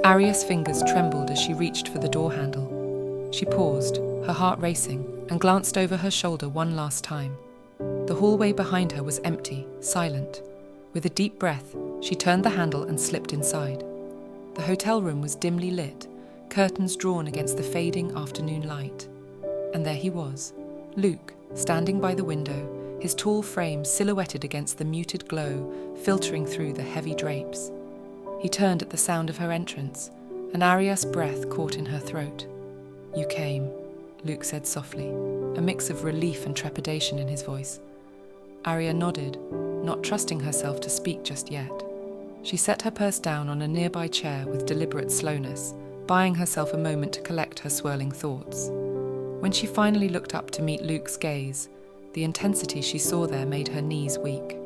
Aria's fingers trembled as she reached for the door handle. She paused, her heart racing, and glanced over her shoulder one last time. The hallway behind her was empty, silent. With a deep breath, she turned the handle and slipped inside. The hotel room was dimly lit, curtains drawn against the fading afternoon light. And there he was, Luke, standing by the window, his tall frame silhouetted against the muted glow filtering through the heavy drapes. He turned at the sound of her entrance, and Aria's breath caught in her throat. "You came," Luke said softly, a mix of relief and trepidation in his voice. Aria nodded, not trusting herself to speak just yet. She set her purse down on a nearby chair with deliberate slowness, buying herself a moment to collect her swirling thoughts. When she finally looked up to meet Luke's gaze, the intensity she saw there made her knees weak.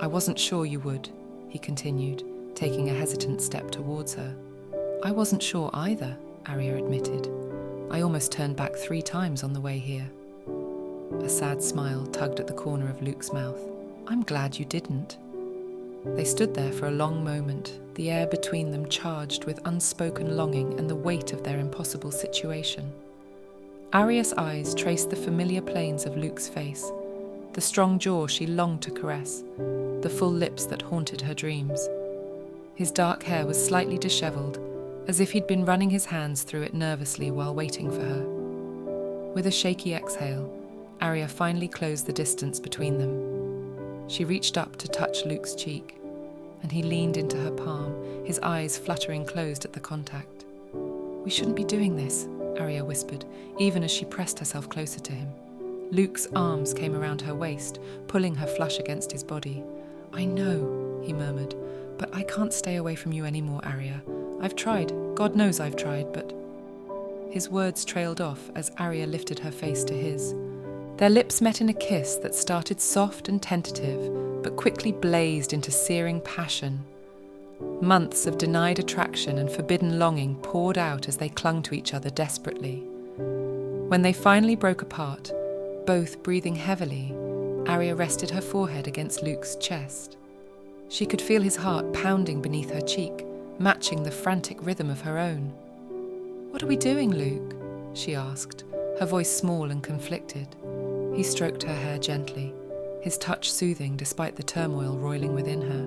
"I wasn't sure you would," he continued, taking a hesitant step towards her. "I wasn't sure either," Aria admitted. "I almost turned back 3 times on the way here." A sad smile tugged at the corner of Luke's mouth. "I'm glad you didn't." They stood there for a long moment, the air between them charged with unspoken longing and the weight of their impossible situation. Aria's eyes traced the familiar planes of Luke's face, the strong jaw she longed to caress, the full lips that haunted her dreams. His dark hair was slightly disheveled, as if he'd been running his hands through it nervously while waiting for her. With a shaky exhale, Aria finally closed the distance between them. She reached up to touch Luke's cheek, and he leaned into her palm, his eyes fluttering closed at the contact. "We shouldn't be doing this," Aria whispered, even as she pressed herself closer to him. Luke's arms came around her waist, pulling her flush against his body. "I know," he murmured, "but I can't stay away from you anymore, Aria. I've tried. God knows I've tried, but..." His words trailed off as Aria lifted her face to his. Their lips met in a kiss that started soft and tentative, but quickly blazed into searing passion. Months of denied attraction and forbidden longing poured out as they clung to each other desperately. When they finally broke apart, both breathing heavily, Aria rested her forehead against Luke's chest. She could feel his heart pounding beneath her cheek, matching the frantic rhythm of her own. "What are we doing, Luke?" she asked, her voice small and conflicted. He stroked her hair gently, his touch soothing despite the turmoil roiling within her.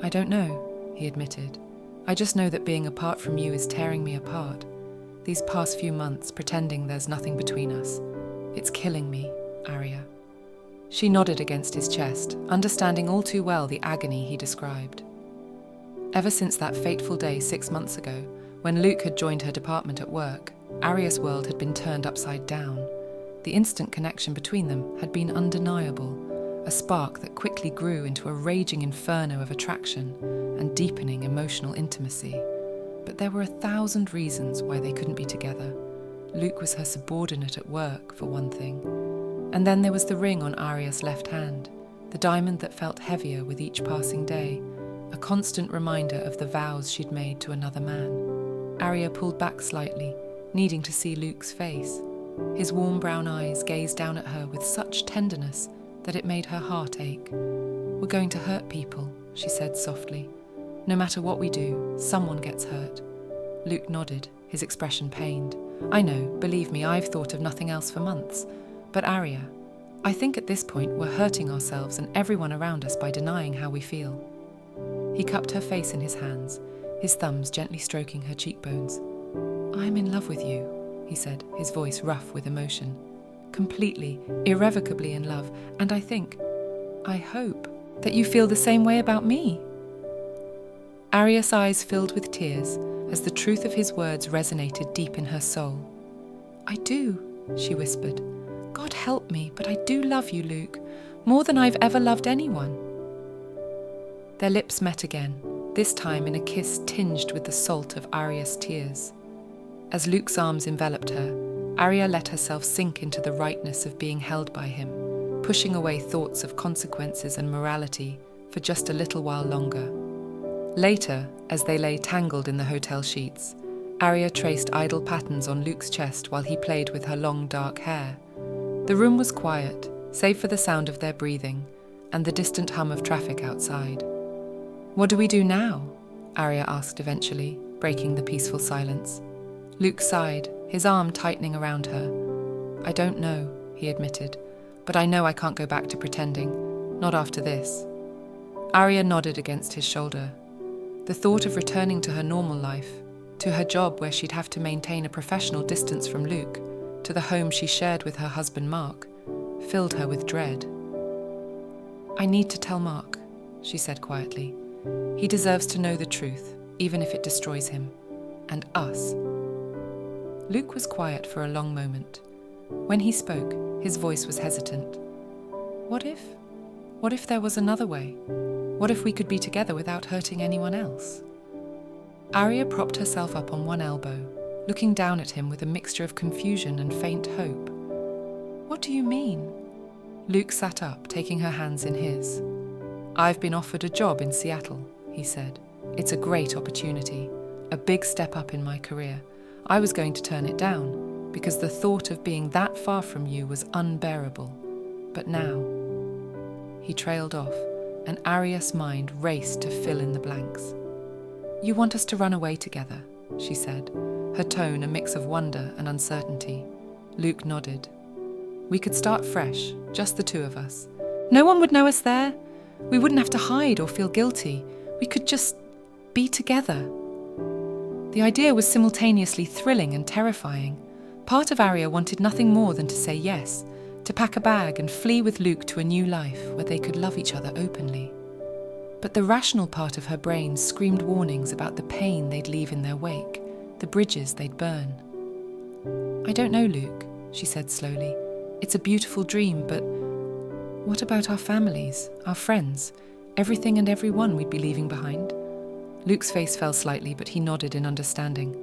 "I don't know," he admitted. "I just know that being apart from you is tearing me apart. These past few months pretending there's nothing between us. It's killing me, Aria." She nodded against his chest, understanding all too well the agony he described. Ever since that fateful day 6 months ago, when Luke had joined her department at work, Aria's world had been turned upside down. The instant connection between them had been undeniable, a spark that quickly grew into a raging inferno of attraction and deepening emotional intimacy. But there were 1,000 reasons why they couldn't be together. Luke was her subordinate at work, for one thing. And then there was the ring on Aria's left hand, the diamond that felt heavier with each passing day, a constant reminder of the vows she'd made to another man. Aria pulled back slightly, needing to see Luke's face. His warm brown eyes gazed down at her with such tenderness that it made her heart ache. "We're going to hurt people," she said softly. "No matter what we do, someone gets hurt." Luke nodded, his expression pained. "I know, believe me, I've thought of nothing else for months. But Aria, I think at this point we're hurting ourselves and everyone around us by denying how we feel." He cupped her face in his hands, his thumbs gently stroking her cheekbones. "I'm in love with you," he said, his voice rough with emotion. "Completely, irrevocably in love, and I hope, that you feel the same way about me." Aria's eyes filled with tears as the truth of his words resonated deep in her soul. "I do," she whispered. "God help me, but I do love you, Luke, more than I've ever loved anyone." Their lips met again, this time in a kiss tinged with the salt of Aria's tears. As Luke's arms enveloped her, Aria let herself sink into the rightness of being held by him, pushing away thoughts of consequences and morality for just a little while longer. Later, as they lay tangled in the hotel sheets, Aria traced idle patterns on Luke's chest while he played with her long dark hair. The room was quiet, save for the sound of their breathing and the distant hum of traffic outside. "What do we do now?" Aria asked eventually, breaking the peaceful silence. Luke sighed, his arm tightening around her. "I don't know," he admitted, "but I know I can't go back to pretending. Not after this." Aria nodded against his shoulder. The thought of returning to her normal life, to her job where she'd have to maintain a professional distance from Luke, to the home she shared with her husband Mark, filled her with dread. "I need to tell Mark," she said quietly. "He deserves to know the truth, even if it destroys him. And us." Luke was quiet for a long moment. When he spoke, his voice was hesitant. What if? What if there was another way? What if we could be together without hurting anyone else? Aria propped herself up on one elbow, looking down at him with a mixture of confusion and faint hope. "What do you mean?" Luke sat up, taking her hands in his. "I've been offered a job in Seattle," he said. "It's a great opportunity, a big step up in my career. I was going to turn it down, because the thought of being that far from you was unbearable. But now..." He trailed off, and Aria's mind raced to fill in the blanks. "You want us to run away together," she said, her tone a mix of wonder and uncertainty. Luke nodded. "We could start fresh, just the two of us. No one would know us there. We wouldn't have to hide or feel guilty. We could just be together." The idea was simultaneously thrilling and terrifying. Part of Aria wanted nothing more than to say yes, to pack a bag and flee with Luke to a new life where they could love each other openly. But the rational part of her brain screamed warnings about the pain they'd leave in their wake, the bridges they'd burn. "I don't know, Luke," she said slowly. "It's a beautiful dream, but what about our families, our friends, everything and everyone we'd be leaving behind?" Luke's face fell slightly, but he nodded in understanding.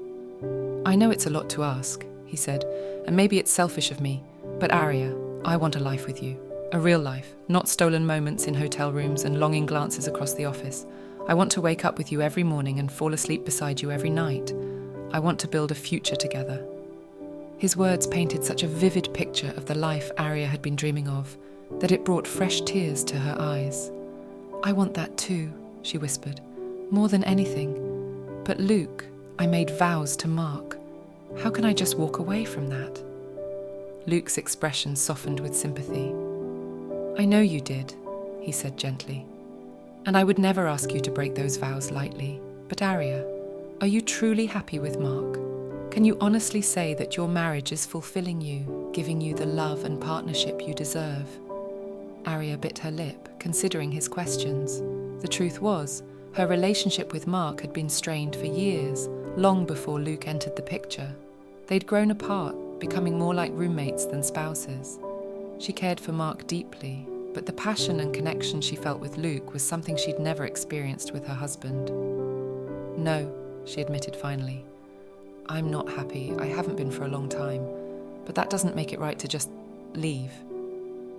"I know it's a lot to ask," he said, "and maybe it's selfish of me, but Aria, I want a life with you. A real life, not stolen moments in hotel rooms and longing glances across the office. I want to wake up with you every morning and fall asleep beside you every night. I want to build a future together." His words painted such a vivid picture of the life Aria had been dreaming of that it brought fresh tears to her eyes. "I want that too," she whispered, "more than anything. But Luke, I made vows to Mark. How can I just walk away from that?" Luke's expression softened with sympathy. "I know you did," he said gently. "And I would never ask you to break those vows lightly. But Aria, are you truly happy with Mark? Can you honestly say that your marriage is fulfilling you, giving you the love and partnership you deserve?" Aria bit her lip, considering his questions. The truth was, her relationship with Mark had been strained for years, long before Luke entered the picture. They'd grown apart, becoming more like roommates than spouses. She cared for Mark deeply, but the passion and connection she felt with Luke was something she'd never experienced with her husband. "No," she admitted finally. "I'm not happy. I haven't been for a long time. But that doesn't make it right to just leave."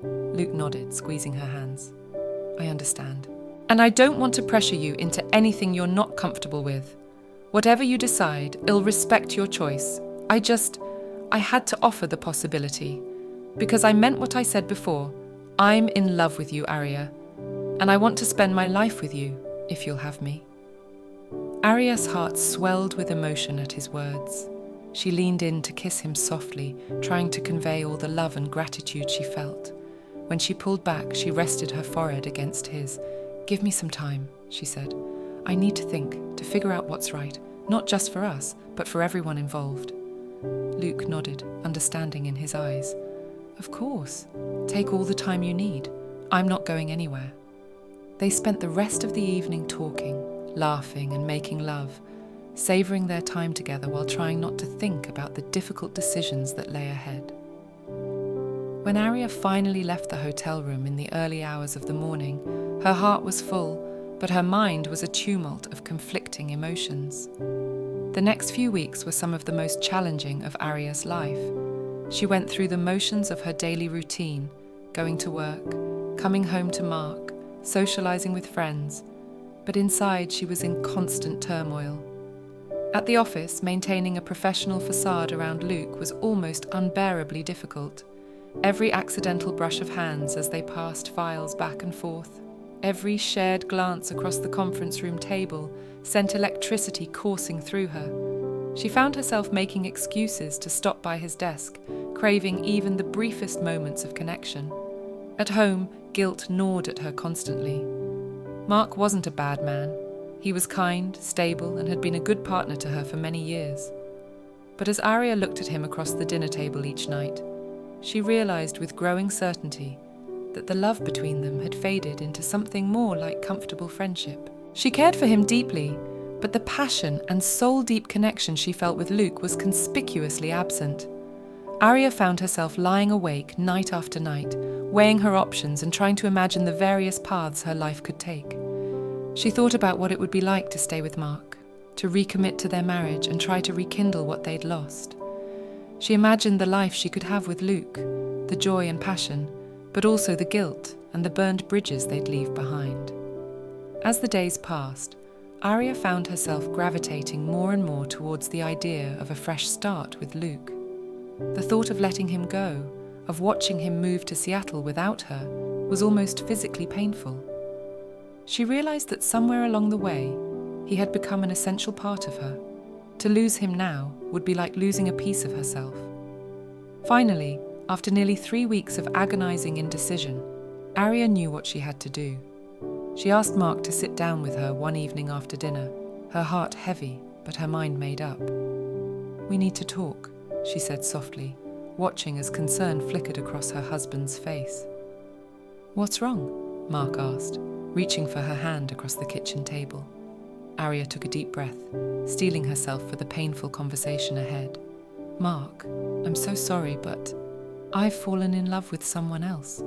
Luke nodded, squeezing her hands. "I understand. And I don't want to pressure you into anything you're not comfortable with. Whatever you decide, I'll respect your choice. I had to offer the possibility. Because I meant what I said before. I'm in love with you, Aria. And I want to spend my life with you, if you'll have me." Aria's heart swelled with emotion at his words. She leaned in to kiss him softly, trying to convey all the love and gratitude she felt. When she pulled back, she rested her forehead against his. "Give me some time," she said. "I need to think, to figure out what's right, not just for us, but for everyone involved." Luke nodded, understanding in his eyes. "Of course. Take all the time you need. I'm not going anywhere." They spent the rest of the evening talking, laughing and making love, savouring their time together while trying not to think about the difficult decisions that lay ahead. When Aria finally left the hotel room in the early hours of the morning, her heart was full, but her mind was a tumult of conflicting emotions. The next few weeks were some of the most challenging of Aria's life. She went through the motions of her daily routine, going to work, coming home to Mark, socializing with friends, but inside she was in constant turmoil. At the office, maintaining a professional facade around Luke was almost unbearably difficult. Every accidental brush of hands as they passed files back and forth, every shared glance across the conference room table sent electricity coursing through her. She found herself making excuses to stop by his desk, craving even the briefest moments of connection. At home, guilt gnawed at her constantly. Mark wasn't a bad man. He was kind, stable, and had been a good partner to her for many years. But as Aria looked at him across the dinner table each night, she realized with growing certainty that the love between them had faded into something more like comfortable friendship. She cared for him deeply, but the passion and soul-deep connection she felt with Luke was conspicuously absent. Aria found herself lying awake night after night, weighing her options and trying to imagine the various paths her life could take. She thought about what it would be like to stay with Mark, to recommit to their marriage and try to rekindle what they'd lost. She imagined the life she could have with Luke, the joy and passion, but also the guilt and the burned bridges they'd leave behind. As the days passed, Aria found herself gravitating more and more towards the idea of a fresh start with Luke. The thought of letting him go, of watching him move to Seattle without her, was almost physically painful. She realized that somewhere along the way, he had become an essential part of her. To lose him now would be like losing a piece of herself. Finally, after nearly 3 weeks of agonizing indecision, Aria knew what she had to do. She asked Mark to sit down with her one evening after dinner, her heart heavy, but her mind made up. "We need to talk," she said softly, watching as concern flickered across her husband's face. "What's wrong?" Mark asked, reaching for her hand across the kitchen table. Aria took a deep breath, steeling herself for the painful conversation ahead. "Mark, I'm so sorry, but I've fallen in love with someone else."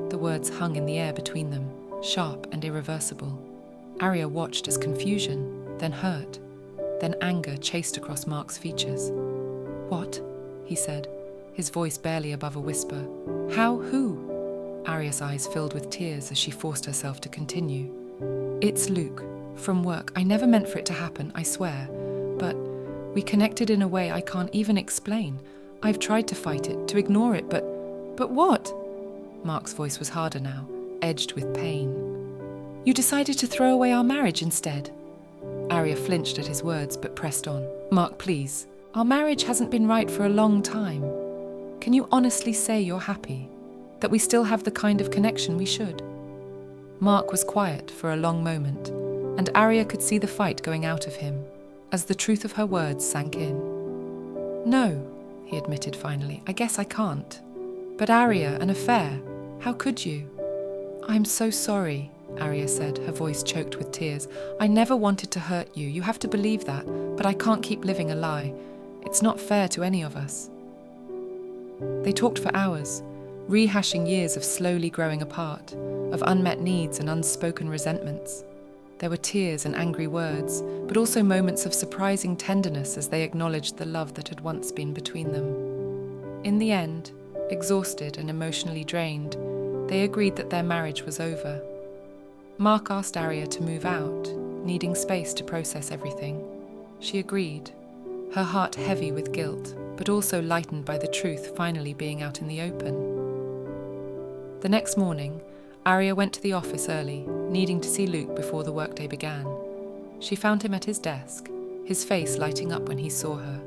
The words hung in the air between them, sharp and irreversible. Aria watched as confusion, then hurt, then anger chased across Mark's features. "What?" he said, his voice barely above a whisper. "How? Who?" Aria's eyes filled with tears as she forced herself to continue. "It's Luke, from work. I never meant for it to happen, I swear. But we connected in a way I can't even explain. I've tried to fight it, to ignore it, but what?" Mark's voice was harder now, edged with pain. "You decided to throw away our marriage instead." Aria flinched at his words, but pressed on. "Mark, please. Our marriage hasn't been right for a long time. Can you honestly say you're happy? That we still have the kind of connection we should?" Mark was quiet for a long moment, and Aria could see the fight going out of him, as the truth of her words sank in. "No," he admitted finally, "I guess I can't. But Aria, an affair, how could you?" "I'm so sorry," Aria said, her voice choked with tears. "I never wanted to hurt you, you have to believe that, but I can't keep living a lie. It's not fair to any of us." They talked for hours, rehashing years of slowly growing apart, of unmet needs and unspoken resentments. There were tears and angry words, but also moments of surprising tenderness as they acknowledged the love that had once been between them. In the end, exhausted and emotionally drained, they agreed that their marriage was over. Mark asked Aria to move out, needing space to process everything. She agreed, her heart heavy with guilt, but also lightened by the truth finally being out in the open. The next morning, Aria went to the office early, needing to see Luke before the workday began. She found him at his desk, his face lighting up when he saw her.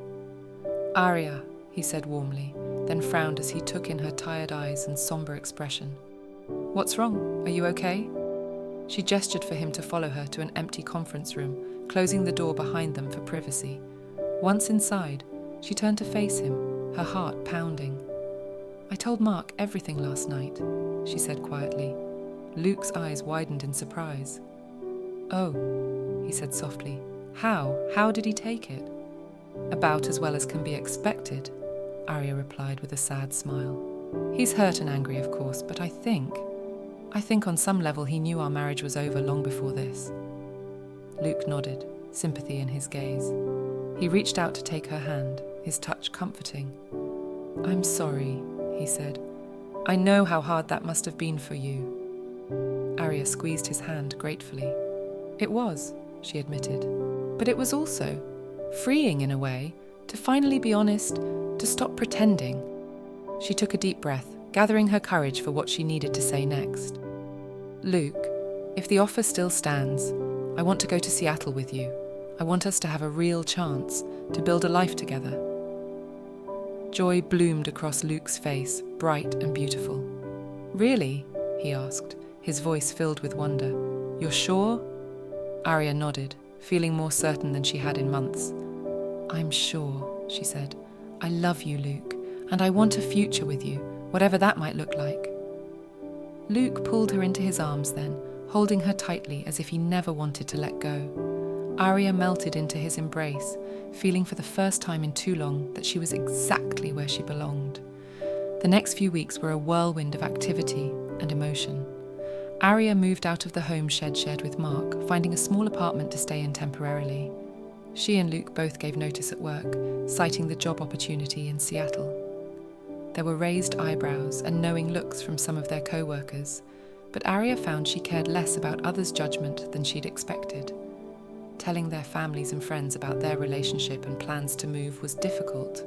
"Aria," he said warmly, then frowned as he took in her tired eyes and somber expression. "What's wrong? Are you okay?" She gestured for him to follow her to an empty conference room, closing the door behind them for privacy. Once inside, she turned to face him, her heart pounding. "I told Mark everything last night," she said quietly. Luke's eyes widened in surprise. "Oh," he said softly. "How? How did he take it?" "About as well as can be expected," Aria replied with a sad smile. "He's hurt and angry, of course, but I think on some level he knew our marriage was over long before this." Luke nodded, sympathy in his gaze. He reached out to take her hand, his touch comforting. "I'm sorry," he said. "I know how hard that must have been for you." Aria squeezed his hand gratefully. "It was," she admitted. "But it was also freeing in a way, to finally be honest, to stop pretending." She took a deep breath, gathering her courage for what she needed to say next. "Luke, if the offer still stands, I want to go to Seattle with you. I want us to have a real chance to build a life together." Joy bloomed across Luke's face, bright and beautiful. "Really?" he asked, his voice filled with wonder. "You're sure?" Aria nodded, feeling more certain than she had in months. "I'm sure," she said. "I love you, Luke, and I want a future with you, whatever that might look like." Luke pulled her into his arms then, holding her tightly as if he never wanted to let go. Aria melted into his embrace, feeling for the first time in too long that she was exactly where she belonged. The next few weeks were a whirlwind of activity and emotion. Aria moved out of the home shed with Mark, finding a small apartment to stay in temporarily. She and Luke both gave notice at work, citing the job opportunity in Seattle. There were raised eyebrows and knowing looks from some of their co-workers, but Aria found she cared less about others' judgment than she'd expected. Telling their families and friends about their relationship and plans to move was difficult,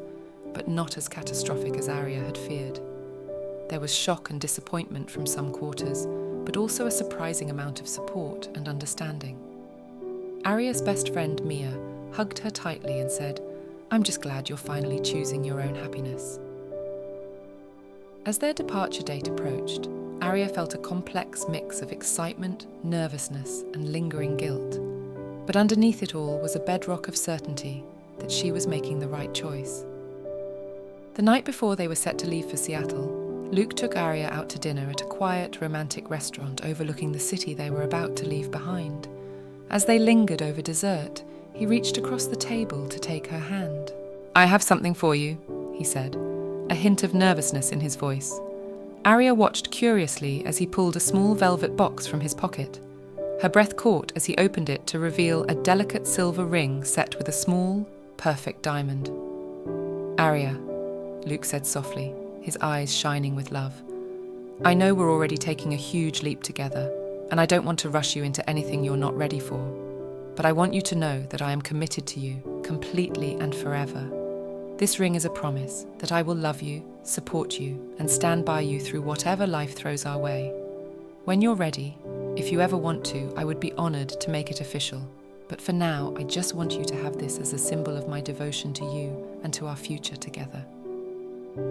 but not as catastrophic as Aria had feared. There was shock and disappointment from some quarters, but also a surprising amount of support and understanding. Aria's best friend, Mia, hugged her tightly and said, "I'm just glad you're finally choosing your own happiness." As their departure date approached, Aria felt a complex mix of excitement, nervousness, and lingering guilt. But underneath it all was a bedrock of certainty that she was making the right choice. The night before they were set to leave for Seattle, Luke took Aria out to dinner at a quiet, romantic restaurant overlooking the city they were about to leave behind. As they lingered over dessert, he reached across the table to take her hand. "I have something for you," he said, a hint of nervousness in his voice. Aria watched curiously as he pulled a small velvet box from his pocket. Her breath caught as he opened it to reveal a delicate silver ring set with a small, perfect diamond. "Aria," Luke said softly, his eyes shining with love. "I know we're already taking a huge leap together, and I don't want to rush you into anything you're not ready for. But I want you to know that I am committed to you, completely and forever. This ring is a promise that I will love you, support you, and stand by you through whatever life throws our way. When you're ready, if you ever want to, I would be honored to make it official. But for now, I just want you to have this as a symbol of my devotion to you and to our future together."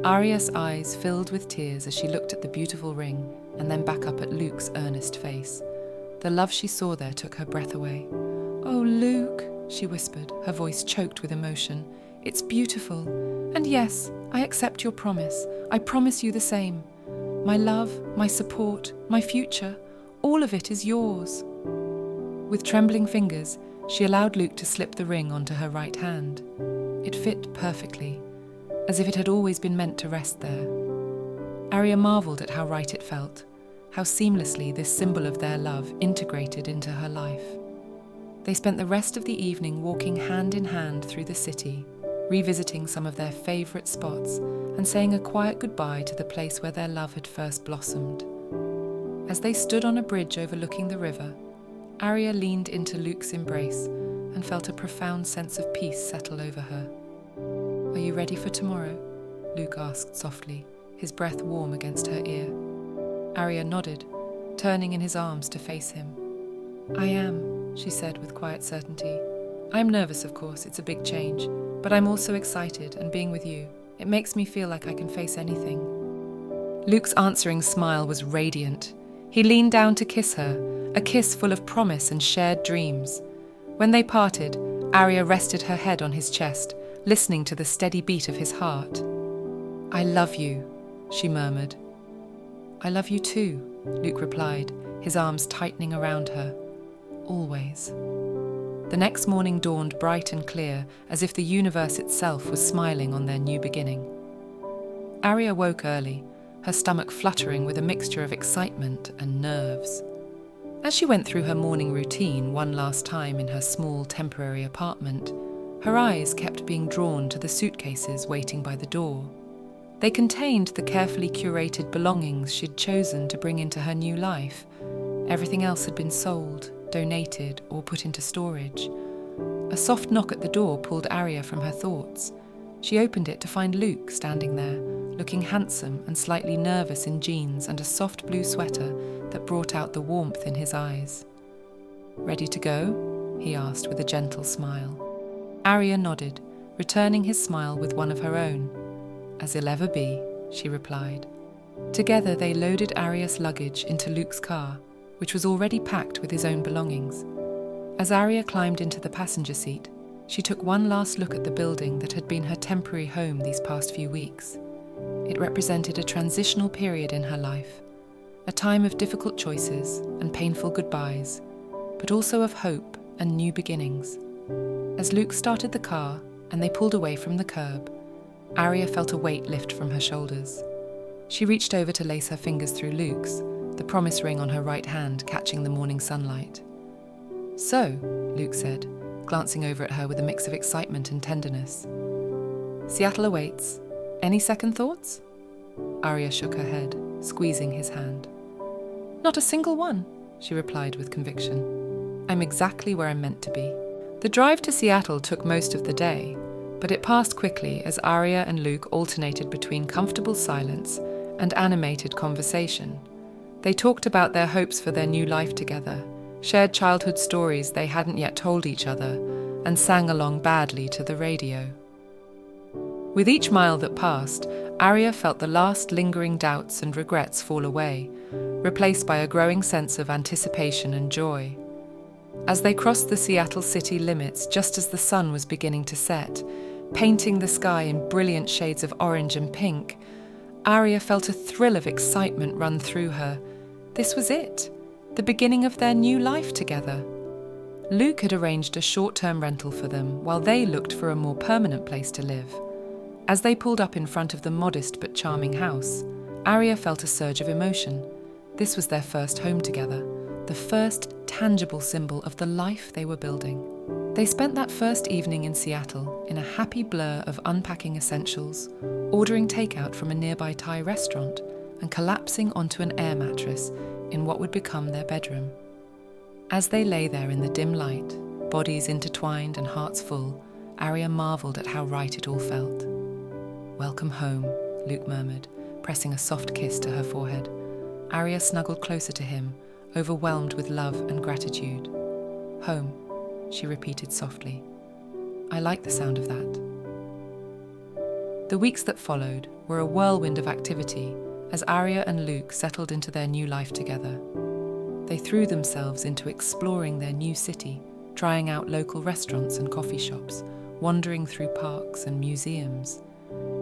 Aria's eyes filled with tears as she looked at the beautiful ring and then back up at Luke's earnest face. The love she saw there took her breath away. "Oh, Luke," she whispered, her voice choked with emotion. "It's beautiful. And yes, I accept your promise. I promise you the same. My love, my support, my future, all of it is yours." With trembling fingers, she allowed Luke to slip the ring onto her right hand. It fit perfectly, as if it had always been meant to rest there. Aria marveled at how right it felt, how seamlessly this symbol of their love integrated into her life. They spent the rest of the evening walking hand in hand through the city, revisiting some of their favourite spots and saying a quiet goodbye to the place where their love had first blossomed. As they stood on a bridge overlooking the river, Aria leaned into Luke's embrace and felt a profound sense of peace settle over her. "Are you ready for tomorrow?" Luke asked softly, his breath warm against her ear. Aria nodded, turning in his arms to face him. "I am," she said with quiet certainty. "I'm nervous, of course, it's a big change, but I'm also excited, and being with you, it makes me feel like I can face anything." Luke's answering smile was radiant. He leaned down to kiss her, a kiss full of promise and shared dreams. When they parted, Aria rested her head on his chest, listening to the steady beat of his heart. "I love you," she murmured. "I love you too," Luke replied, his arms tightening around her. "Always." The next morning dawned bright and clear, as if the universe itself was smiling on their new beginning. Aria woke early, her stomach fluttering with a mixture of excitement and nerves. As she went through her morning routine one last time in her small temporary apartment, her eyes kept being drawn to the suitcases waiting by the door. They contained the carefully curated belongings she'd chosen to bring into her new life. Everything else had been sold, donated, or put into storage. A soft knock at the door pulled Aria from her thoughts. She opened it to find Luke standing there, looking handsome and slightly nervous in jeans and a soft blue sweater that brought out the warmth in his eyes. "Ready to go?" he asked with a gentle smile. Aria nodded, returning his smile with one of her own. "As I'll ever be," she replied. Together they loaded Aria's luggage into Luke's car, which was already packed with his own belongings. As Aria climbed into the passenger seat, she took one last look at the building that had been her temporary home these past few weeks. It represented a transitional period in her life, a time of difficult choices and painful goodbyes, but also of hope and new beginnings. As Luke started the car and they pulled away from the curb, Aria felt a weight lift from her shoulders. She reached over to lace her fingers through Luke's, the promise ring on her right hand catching the morning sunlight. "So," Luke said, glancing over at her with a mix of excitement and tenderness. "Seattle awaits. Any second thoughts?" Aria shook her head, squeezing his hand. "Not a single one," she replied with conviction. "I'm exactly where I'm meant to be." The drive to Seattle took most of the day, but it passed quickly as Aria and Luke alternated between comfortable silence and animated conversation. They talked about their hopes for their new life together, shared childhood stories they hadn't yet told each other, and sang along badly to the radio. With each mile that passed, Aria felt the last lingering doubts and regrets fall away, replaced by a growing sense of anticipation and joy. As they crossed the Seattle city limits just as the sun was beginning to set, painting the sky in brilliant shades of orange and pink, Aria felt a thrill of excitement run through her. This was it, the beginning of their new life together. Luke had arranged a short-term rental for them while they looked for a more permanent place to live. As they pulled up in front of the modest but charming house, Aria felt a surge of emotion. This was their first home together, the first tangible symbol of the life they were building. They spent that first evening in Seattle in a happy blur of unpacking essentials, ordering takeout from a nearby Thai restaurant, and collapsing onto an air mattress in what would become their bedroom. As they lay there in the dim light, bodies intertwined and hearts full, Aria marvelled at how right it all felt. "Welcome home," Luke murmured, pressing a soft kiss to her forehead. Aria snuggled closer to him, overwhelmed with love and gratitude. "Home," she repeated softly. "I like the sound of that." The weeks that followed were a whirlwind of activity as Aria and Luke settled into their new life together. They threw themselves into exploring their new city, trying out local restaurants and coffee shops, wandering through parks and museums.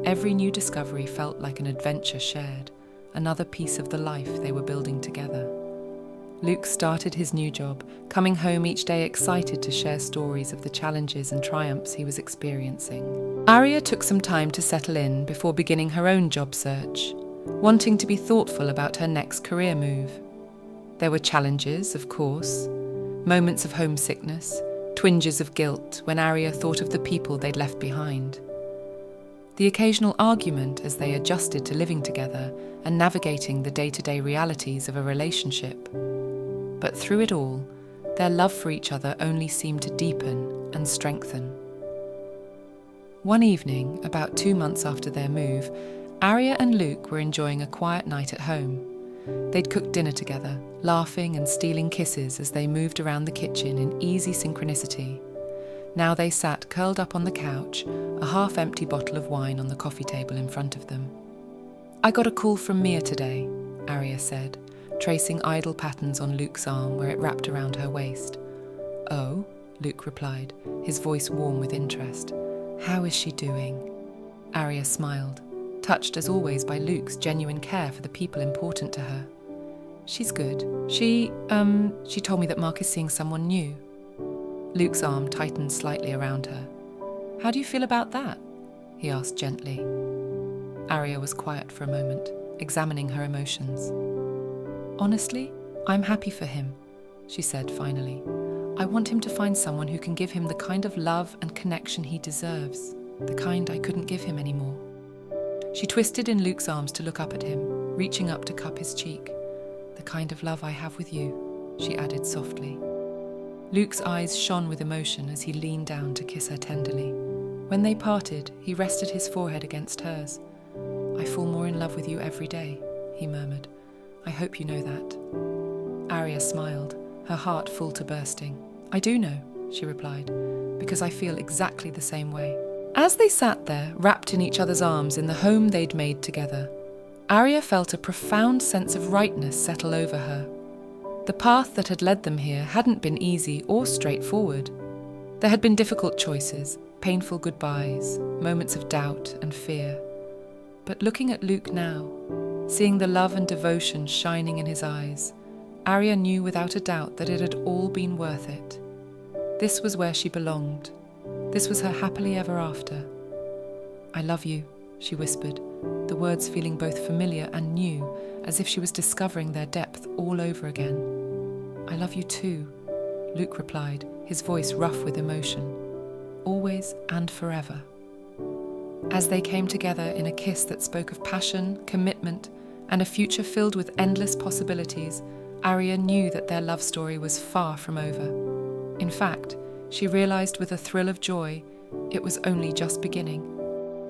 Every new discovery felt like an adventure shared, another piece of the life they were building together. Luke started his new job, coming home each day excited to share stories of the challenges and triumphs he was experiencing. Aria took some time to settle in before beginning her own job search, wanting to be thoughtful about her next career move. There were challenges, of course, moments of homesickness, twinges of guilt when Aria thought of the people they'd left behind. The occasional argument as they adjusted to living together and navigating the day-to-day realities of a relationship. But through it all, their love for each other only seemed to deepen and strengthen. One evening, about 2 months after their move, Aria and Luke were enjoying a quiet night at home. They'd cooked dinner together, laughing and stealing kisses as they moved around the kitchen in easy synchronicity. Now they sat curled up on the couch, a half-empty bottle of wine on the coffee table in front of them. "I got a call from Mia today," Aria said, tracing idle patterns on Luke's arm where it wrapped around her waist. "Oh," Luke replied, his voice warm with interest. "How is she doing?" Aria smiled, touched as always by Luke's genuine care for the people important to her. "She's good. She told me that Mark is seeing someone new." Luke's arm tightened slightly around her. "How do you feel about that?" he asked gently. Aria was quiet for a moment, examining her emotions. "Honestly, I'm happy for him," she said finally. "I want him to find someone who can give him the kind of love and connection he deserves, the kind I couldn't give him anymore." She twisted in Luke's arms to look up at him, reaching up to cup his cheek. "The kind of love I have with you," she added softly. Luke's eyes shone with emotion as he leaned down to kiss her tenderly. When they parted, he rested his forehead against hers. "I fall more in love with you every day," he murmured. "I hope you know that." Aria smiled, her heart full to bursting. "I do know," she replied, "because I feel exactly the same way." As they sat there, wrapped in each other's arms in the home they'd made together, Aria felt a profound sense of rightness settle over her. The path that had led them here hadn't been easy or straightforward. There had been difficult choices, painful goodbyes, moments of doubt and fear. But looking at Luke now, seeing the love and devotion shining in his eyes, Aria knew without a doubt that it had all been worth it. This was where she belonged. This was her happily ever after. "I love you," she whispered, the words feeling both familiar and new, as if she was discovering their depth all over again. "I love you too," Luke replied, his voice rough with emotion. "Always and forever." As they came together in a kiss that spoke of passion, commitment, and a future filled with endless possibilities, Aria knew that their love story was far from over. In fact, she realized with a thrill of joy, it was only just beginning.